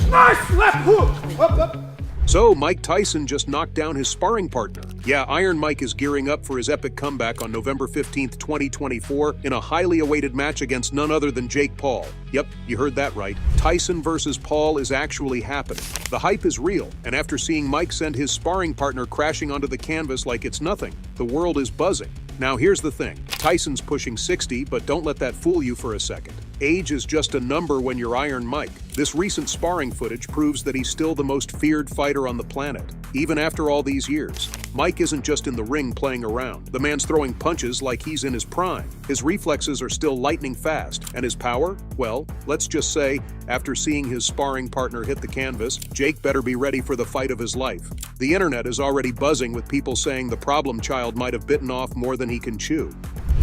Nice left hook. Up. So, Mike Tyson just knocked down his sparring partner. Yeah, Iron Mike is gearing up for his epic comeback on November 15th, 2024 in a highly awaited match against none other than Jake Paul. Yep, you heard that right. Tyson versus Paul is actually happening. The hype is real, and after seeing Mike send his sparring partner crashing onto the canvas like it's nothing, the world is buzzing. Now here's the thing, Tyson's pushing 60, but don't let that fool you for a second. Age is just a number when you're Iron Mike. This recent sparring footage proves that he's still the most feared fighter on the planet, even after all these years. Mike isn't just in the ring playing around. The man's throwing punches like he's in his prime. His reflexes are still lightning fast, and his power? Well, let's just say, after seeing his sparring partner hit the canvas, Jake better be ready for the fight of his life. The internet is already buzzing with people saying the problem child might have bitten off more than he can chew.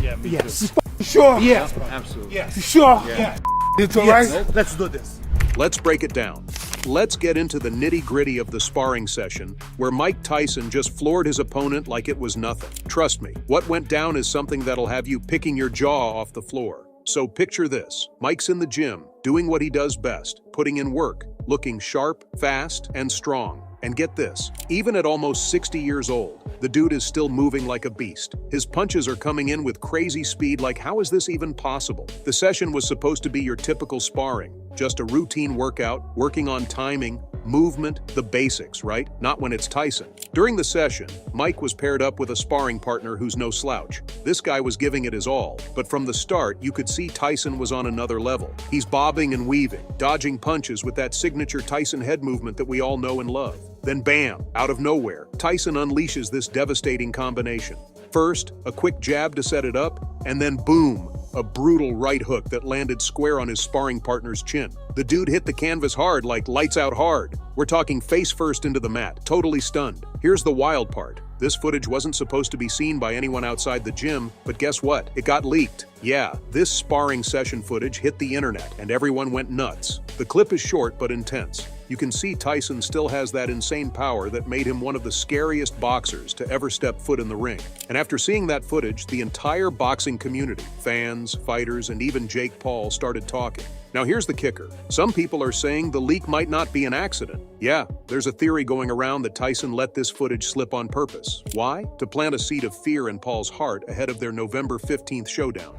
Yeah, me too. Sure. Yeah. Absolutely. Yes. Sure. Yeah. It's all right. Let's do this. Let's break it down. Let's get into the nitty-gritty of the sparring session, where Mike Tyson just floored his opponent like it was nothing. Trust me, what went down is something that'll have you picking your jaw off the floor. So picture this. Mike's in the gym, doing what he does best, putting in work, looking sharp, fast, and strong. And get this, even at almost 60 years old, the dude is still moving like a beast. His punches are coming in with crazy speed, like how is this even possible? The session was supposed to be your typical sparring, just a routine workout, working on timing, movement, the basics, right? Not when it's Tyson. During the session, Mike was paired up with a sparring partner who's no slouch. This guy was giving it his all, but from the start, you could see Tyson was on another level. He's bobbing and weaving, dodging punches with that signature Tyson head movement that we all know and love. Then bam, out of nowhere, Tyson unleashes this devastating combination. First, a quick jab to set it up, and then boom, a brutal right hook that landed square on his sparring partner's chin. The dude hit the canvas hard, like lights out hard. We're talking face first into the mat, totally stunned. Here's the wild part. This footage wasn't supposed to be seen by anyone outside the gym, but guess what? It got leaked. Yeah, this sparring session footage hit the internet, and everyone went nuts. The clip is short but intense. You can see Tyson still has that insane power that made him one of the scariest boxers to ever step foot in the ring. And after seeing that footage, the entire boxing community, fans, fighters, and even Jake Paul started talking. Now here's the kicker. Some people are saying the leak might not be an accident. Yeah, there's a theory going around that Tyson let this footage slip on purpose. Why? To plant a seed of fear in Paul's heart ahead of their November 15th showdown.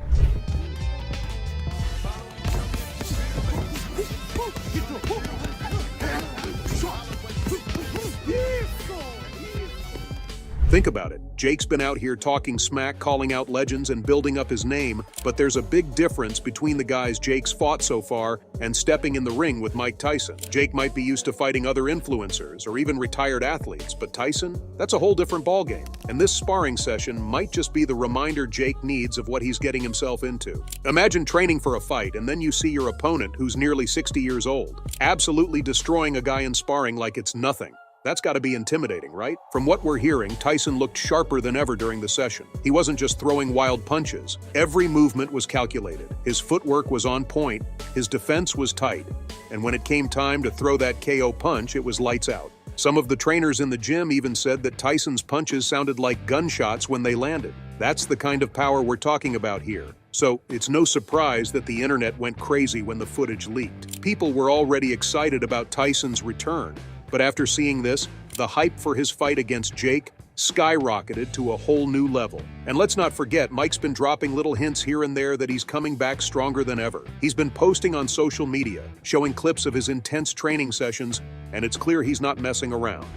Think about it. Jake's been out here talking smack, calling out legends, and building up his name, but there's a big difference between the guys Jake's fought so far and stepping in the ring with Mike Tyson. Jake might be used to fighting other influencers or even retired athletes, but Tyson? That's a whole different ballgame. And this sparring session might just be the reminder Jake needs of what he's getting himself into. Imagine training for a fight, and then you see your opponent, who's nearly 60 years old, absolutely destroying a guy in sparring like it's nothing. That's got to be intimidating, right? From what we're hearing, Tyson looked sharper than ever during the session. He wasn't just throwing wild punches. Every movement was calculated. His footwork was on point. His defense was tight. And when it came time to throw that KO punch, it was lights out. Some of the trainers in the gym even said that Tyson's punches sounded like gunshots when they landed. That's the kind of power we're talking about here. So it's no surprise that the internet went crazy when the footage leaked. People were already excited about Tyson's return. But after seeing this, the hype for his fight against Jake skyrocketed to a whole new level. And let's not forget, Mike's been dropping little hints here and there that he's coming back stronger than ever. He's been posting on social media, showing clips of his intense training sessions, and it's clear he's not messing around.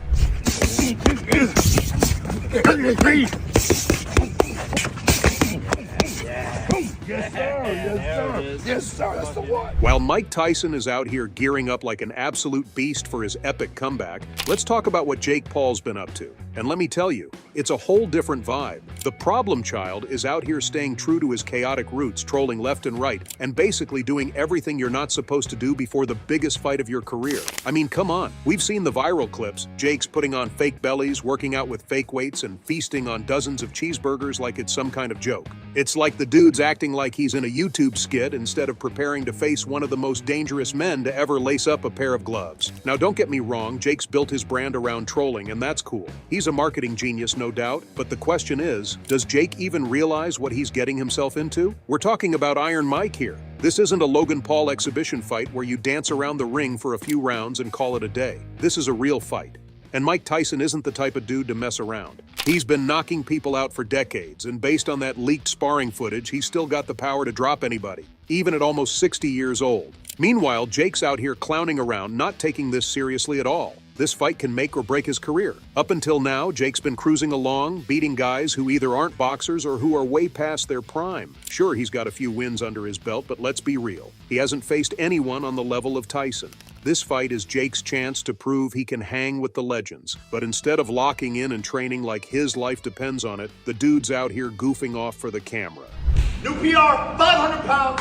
Yes, sir. Yes, sir. Yes, sir. That's the one. While Mike Tyson is out here gearing up like an absolute beast for his epic comeback, let's talk about what Jake Paul's been up to. And let me tell you, it's a whole different vibe. The problem child is out here staying true to his chaotic roots, trolling left and right, and basically doing everything you're not supposed to do before the biggest fight of your career. I mean, come on. We've seen the viral clips. Jake's putting on fake bellies, working out with fake weights, and feasting on dozens of cheeseburgers like it's some kind of joke. It's like the dude's acting like he's in a YouTube skit instead of preparing to face one of the most dangerous men to ever lace up a pair of gloves. Now, don't get me wrong, Jake's built his brand around trolling, and that's cool. He's He's a marketing genius, no doubt, but the question is, does Jake even realize what he's getting himself into? We're talking about Iron Mike here. This isn't a Logan Paul exhibition fight where you dance around the ring for a few rounds and call it a day. This is a real fight. And Mike Tyson isn't the type of dude to mess around. He's been knocking people out for decades, and based on that leaked sparring footage, he's still got the power to drop anybody, even at almost 60 years old. Meanwhile, Jake's out here clowning around, not taking this seriously at all. This fight can make or break his career. Up until now, Jake's been cruising along, beating guys who either aren't boxers or who are way past their prime. Sure, he's got a few wins under his belt, but let's be real. He hasn't faced anyone on the level of Tyson. This fight is Jake's chance to prove he can hang with the legends. But instead of locking in and training like his life depends on it, the dude's out here goofing off for the camera. New PR, 500 pounds.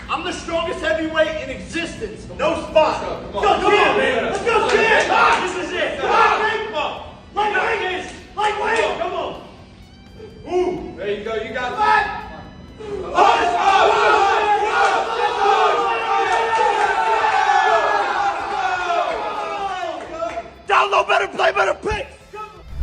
I'm the strongest heavyweight in existence. No spot. Let's go, man. Let's go, Jim. This is it. Come on, man. Come on. Lightweight. Lightweight. Come on. Ooh. There you go. You got it. Download better, play better, pick.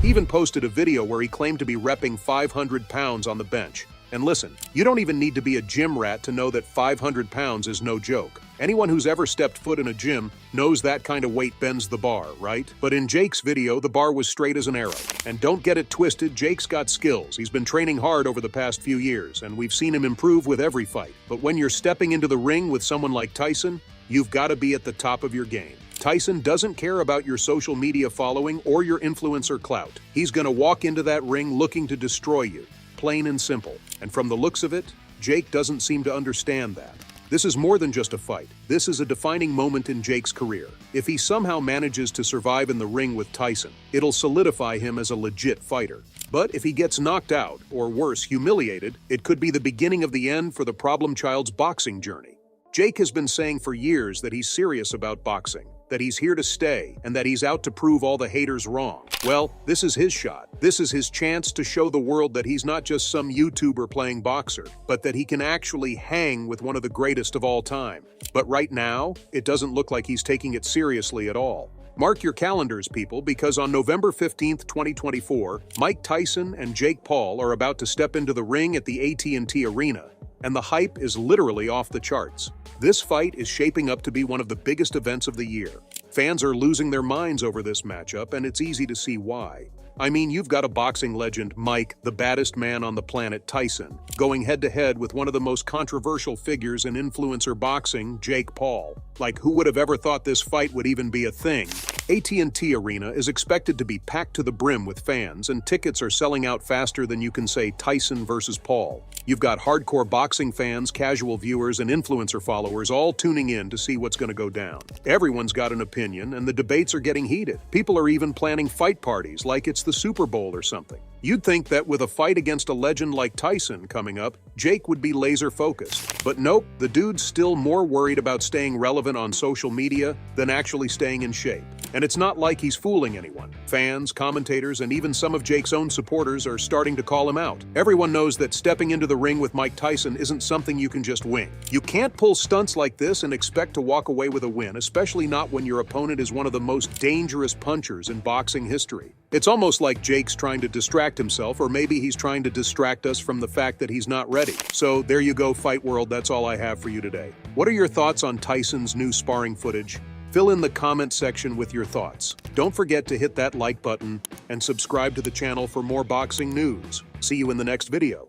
He even posted a video where he claimed to be repping 500 pounds on the bench. And listen, you don't even need to be a gym rat to know that 500 pounds is no joke. Anyone who's ever stepped foot in a gym knows that kind of weight bends the bar, right? But in Jake's video, the bar was straight as an arrow. And don't get it twisted, Jake's got skills. He's been training hard over the past few years, and we've seen him improve with every fight. But when you're stepping into the ring with someone like Tyson, you've got to be at the top of your game. Tyson doesn't care about your social media following or your influencer clout. He's gonna walk into that ring looking to destroy you. Plain and simple. And from the looks of it, Jake doesn't seem to understand that. This is more than just a fight. This is a defining moment in Jake's career. If he somehow manages to survive in the ring with Tyson, it'll solidify him as a legit fighter. But if he gets knocked out, or worse, humiliated, it could be the beginning of the end for the problem child's boxing journey. Jake has been saying for years that he's serious about boxing, that he's here to stay, and that he's out to prove all the haters wrong. Well, this is his shot. This is his chance to show the world that he's not just some YouTuber playing boxer, but that he can actually hang with one of the greatest of all time. But right now, it doesn't look like he's taking it seriously at all. Mark your calendars, people, because on November 15th, 2024, Mike Tyson and Jake Paul are about to step into the ring at the AT&T Arena, and the hype is literally off the charts. This fight is shaping up to be one of the biggest events of the year. Fans are losing their minds over this matchup, and it's easy to see why. I mean, you've got a boxing legend, Mike, the baddest man on the planet, Tyson, going head-to-head with one of the most controversial figures in influencer boxing, Jake Paul. Like, who would have ever thought this fight would even be a thing? AT&T Arena is expected to be packed to the brim with fans, and tickets are selling out faster than you can say Tyson versus Paul. You've got hardcore boxing fans, casual viewers, and influencer followers all tuning in to see what's going to go down. Everyone's got an opinion, and the debates are getting heated. People are even planning fight parties like it's the Super Bowl or something. You'd think that with a fight against a legend like Tyson coming up, Jake would be laser-focused. But nope, the dude's still more worried about staying relevant on social media than actually staying in shape. And it's not like he's fooling anyone. Fans, commentators, and even some of Jake's own supporters are starting to call him out. Everyone knows that stepping into the ring with Mike Tyson isn't something you can just wing. You can't pull stunts like this and expect to walk away with a win, especially not when your opponent is one of the most dangerous punchers in boxing history. It's almost like Jake's trying to distract himself, or maybe he's trying to distract us from the fact that he's not ready. So there you go, Fight World, that's all I have for you today. What are your thoughts on Tyson's new sparring footage? Fill in the comment section with your thoughts. Don't forget to hit that like button and subscribe to the channel for more boxing news. See you in the next video.